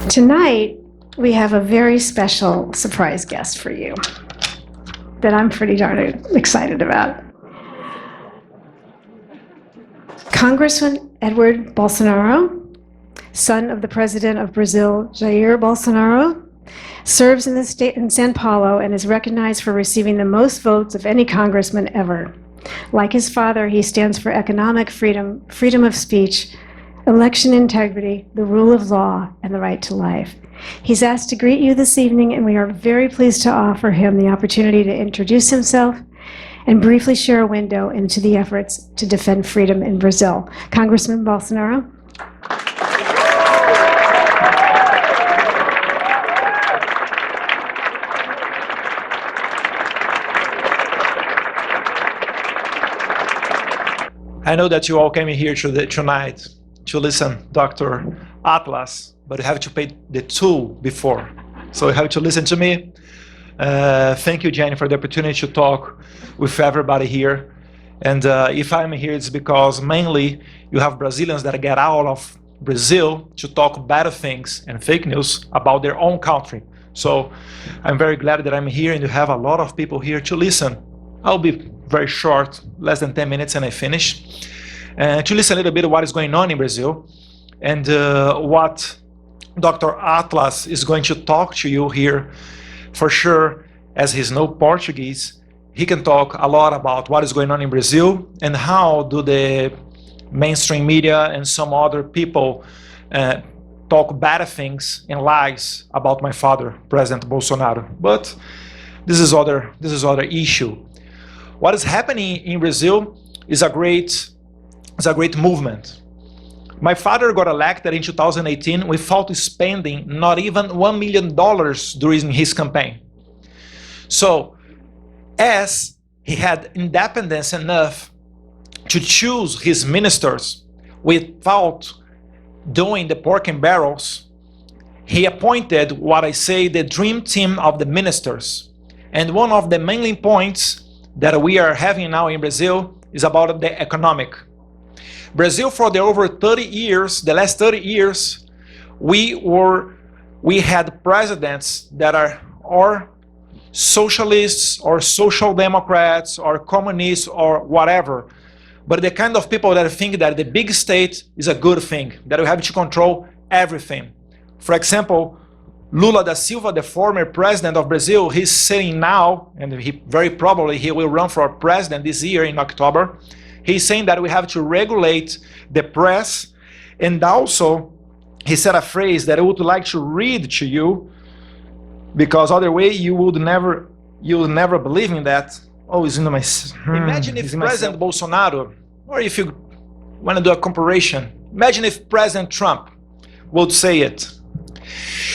Tonight, we have a very special surprise guest for you that I'm pretty darn excited about. Congressman Eduardo Bolsonaro, son of the President of Brazil, Jair Bolsonaro, serves in the state in São Paulo and is recognized for receiving the most votes of any congressman ever. Like his father, he stands for economic freedom, freedom of speech, election integrity, the rule of law, and the right to life. He's asked to greet you this evening, and we are very pleased to offer him the opportunity to introduce himself and briefly share a window into the efforts to defend freedom in Brazil. Congressman Bolsonaro. I know that you all came here tonight to listen Dr. Atlas, but you have to pay the toll before. So you have to listen to me. Thank you, Jenny, for the opportunity to talk with everybody here. And if I'm here, it's because mainly you have Brazilians that get out of Brazil to talk bad things and fake news about their own country. So I'm very glad that I'm here and you have a lot of people here to listen. I'll be very short, less than 10 minutes and I finish. To listen a little bit of what is going on in Brazil and what Dr. Atlas is going to talk to you here. For sure, as he's no Portuguese, he can talk a lot about what is going on in Brazil and how do the mainstream media and some other people talk bad things and lies about my father, President Bolsonaro. But this is other issue. What is happening in Brazil is a great movement. My father got elected in 2018 without spending not even $1 million during his campaign. So, as he had independence enough to choose his ministers without doing the pork and barrels, he appointed what I say the dream team of the ministers. And one of the main points that we are having now in Brazil is about the economic. Brazil, for the over 30 years, the last 30 years, we had presidents that are or socialists or social democrats or communists or whatever, but the kind of people that think that the big state is a good thing, that we have to control everything. For example, Lula da Silva, the former president of Brazil, he's saying now, and he very probably he will run for president this year in October. He's saying that we have to regulate the press, and also he said a phrase that I would like to read to you, because other way you would never believe in that. Oh, it's in my. Imagine if President Bolsonaro, or if you want to do a comparison, imagine if President Trump would say it.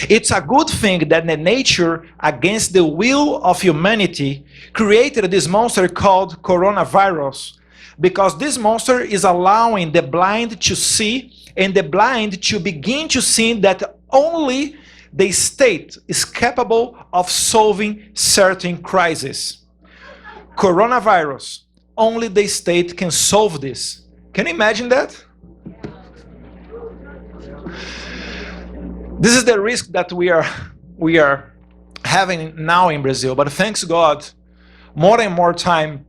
It's a good thing that the nature, against the will of humanity, created this monster called coronavirus, because this monster is allowing the blind to see and the blind to begin to see that only the state is capable of solving certain crises. Coronavirus, only the state can solve this. Can you imagine that? This is the risk that we are having now in Brazil, but thanks God, more and more time,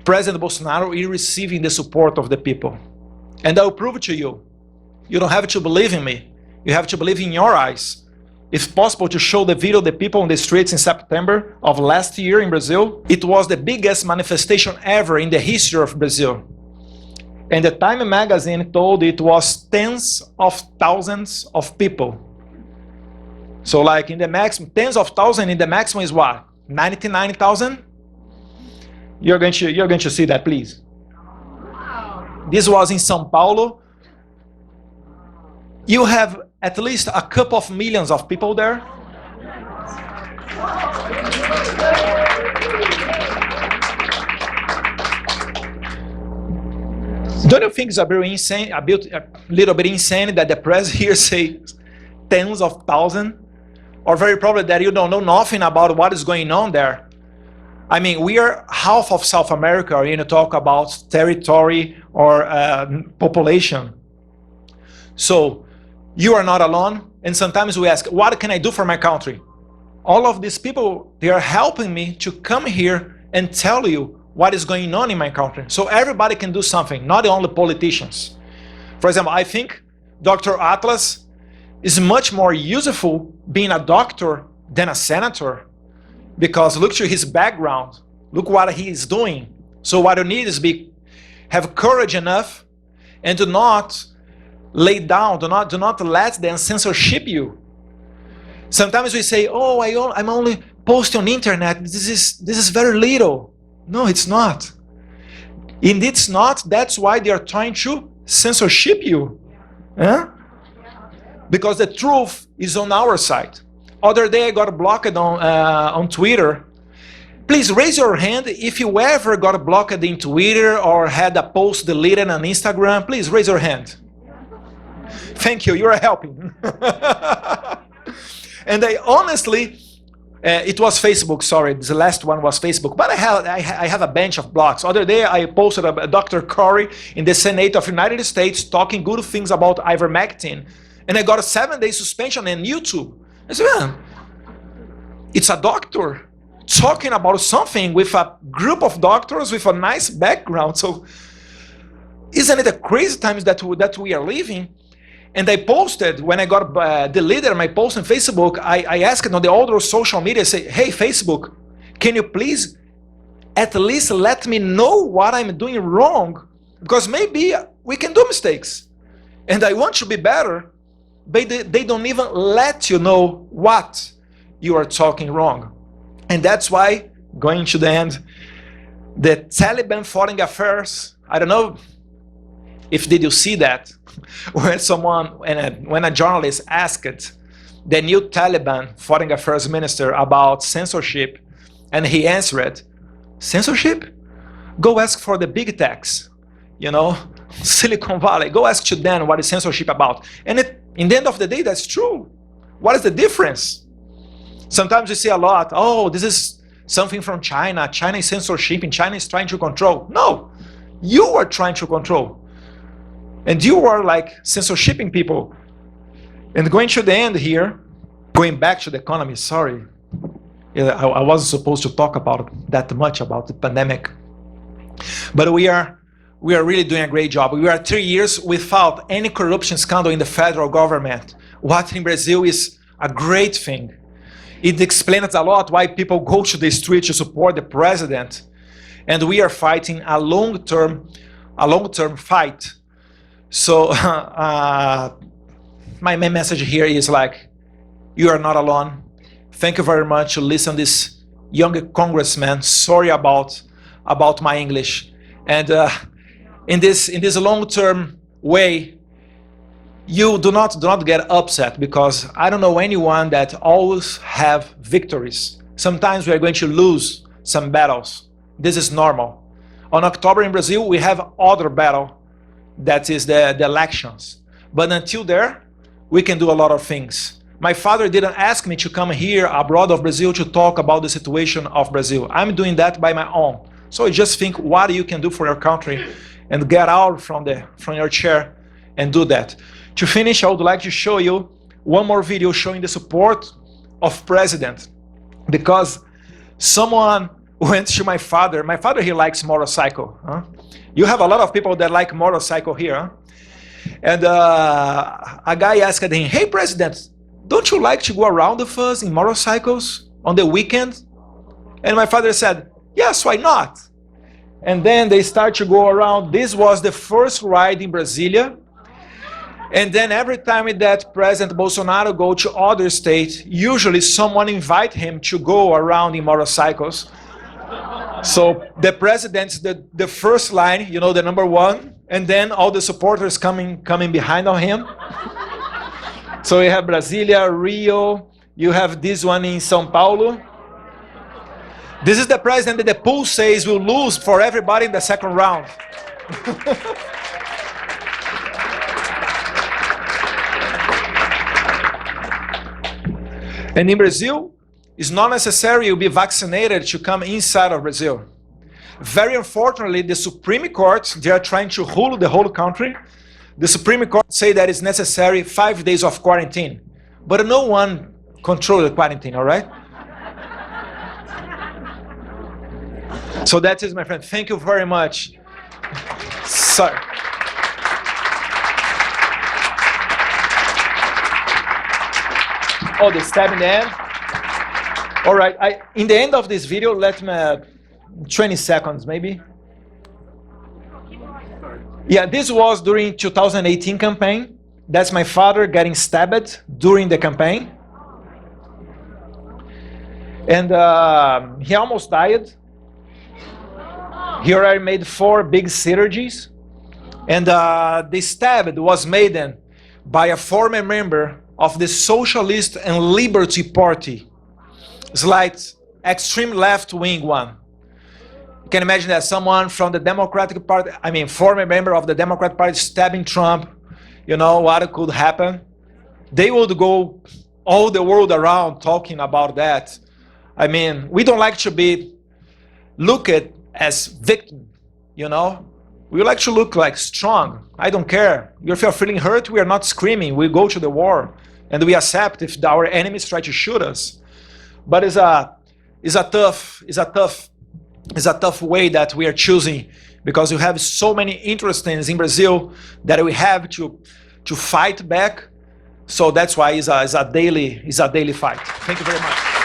President Bolsonaro is receiving the support of the people. And I'll prove it to you. You don't have to believe in me. You have to believe in your eyes. If possible, to show the video of the people on the streets in September of last year in Brazil. It was the biggest manifestation ever in the history of Brazil. And the Time magazine told it was tens of thousands of people. So like in the maximum, tens of thousands in the maximum is what? 99,000? You're going to see that, please. This was in São Paulo. You have at least a couple of millions of people there. Don't you think it's a little bit insane that the press here says tens of thousands? Or very probably that you don't know nothing about what is going on there. I mean, we are half of South America, you talk about territory or population. So You are not alone. And sometimes we ask, what can I do for my country? All of these people, they are helping me to come here and tell you what is going on in my country. So everybody can do something, not only politicians. For example, I think Dr. Atlas is much more useful being a doctor than a senator, because look to his background, look what he is doing. So what you need is have courage enough and do not lay down, do not let them censorship you. Sometimes we say, oh, I'm only posting on the internet, this is very little. No, it's not. Indeed, it's not. That's why they are trying to censorship you. Huh? Because the truth is on our side. Other day I got blocked on Twitter. Please raise your hand if you ever got blocked in Twitter or had a post deleted on Instagram. Please raise your hand. Thank you, you are helping. And I honestly, it was Facebook, sorry, the last one was Facebook, but I have a bunch of blocks. Other day I posted a Dr. Corey in the Senate of the United States talking good things about ivermectin, and I got a 7-day suspension on YouTube. I said, man, it's a doctor talking about something with a group of doctors with a nice background. So isn't it the crazy times that we are living? And I posted, when I got deleted my post on Facebook, I asked on the older social media, say, hey, Facebook, can you please at least let me know what I'm doing wrong? Because maybe we can do mistakes. And I want to be better, but they don't even let you know what you are talking wrong. And that's why, going to the end, the Taliban Foreign Affairs, I don't know if did you see that, when a journalist asked the new Taliban Foreign Affairs Minister about censorship, and he answered, censorship? Go ask for the big techs, Silicon Valley. Go ask to them what is censorship about. And in the end of the day, that's true. What is the difference? Sometimes we see a lot, oh, this is something from China. China is censorship and China is trying to control. No, you are trying to control. And you are like censorshiping people. And going to the end here, going back to the economy, sorry. I wasn't supposed to talk about that much about the pandemic. But we are really doing a great job. We are 3 years without any corruption scandal in the federal government. What in Brazil is a great thing. It explains a lot why people go to the street to support the president. And we are fighting a long-term fight. So my main message here is like, you are not alone. Thank you very much to listen to this young congressman. Sorry about my English. And in this long-term way, you do not get upset, because I don't know anyone that always have victories. Sometimes we are going to lose some battles. This is normal. On October in Brazil, we have other battle. That is the elections. But until there, we can do a lot of things. My father didn't ask me to come here abroad of Brazil to talk about the situation of Brazil. I'm doing that by my own. So I just think what you can do for your country and get out from your chair and do that. To finish, I would like to show you one more video showing the support of President. Because someone went to my father. My father, he likes motorcycle. Huh? You have a lot of people that like motorcycle here. Huh? And a guy asked him, hey, President, don't you like to go around with us in motorcycles on the weekend? And my father said, yes, why not? And then they start to go around. This was the first ride in Brasilia. And then every time that President Bolsonaro go to other states, usually someone invite him to go around in motorcycles. So the president's the first line, the number one, and then all the supporters coming behind on him. So you have Brasilia, Rio, you have this one in São Paulo. This is the president that the poll says will lose for everybody in the second round. And in Brazil, it's not necessary to be vaccinated to come inside of Brazil. Very unfortunately, the Supreme Court, they are trying to rule the whole country. The Supreme Court say that it's necessary 5 days of quarantine, but no one control the quarantine, all right? So that is, my friend. Thank you very much. Sorry. Oh, the stab in the end. All right. In the end of this video, let me 20 seconds maybe. Yeah, this was during 2018 campaign. That's my father getting stabbed during the campaign. And he almost died. He already made 4 big surgeries. And the stab was made by a former member of the Socialist and Liberty Party. It's like extreme left-wing one. You can imagine that someone from the Democratic Party, I mean, former member of the Democratic Party stabbing Trump, you know, what could happen? They would go all the world around talking about that. I mean, we don't like to be looked as victim, you know? We like to look like strong. I don't care. If you're feeling hurt, we are not screaming. We go to the war and we accept if our enemies try to shoot us. But it's a tough way that we are choosing, because you have so many interests in Brazil that we have to fight back. So that's why it's a daily fight. Thank you very much.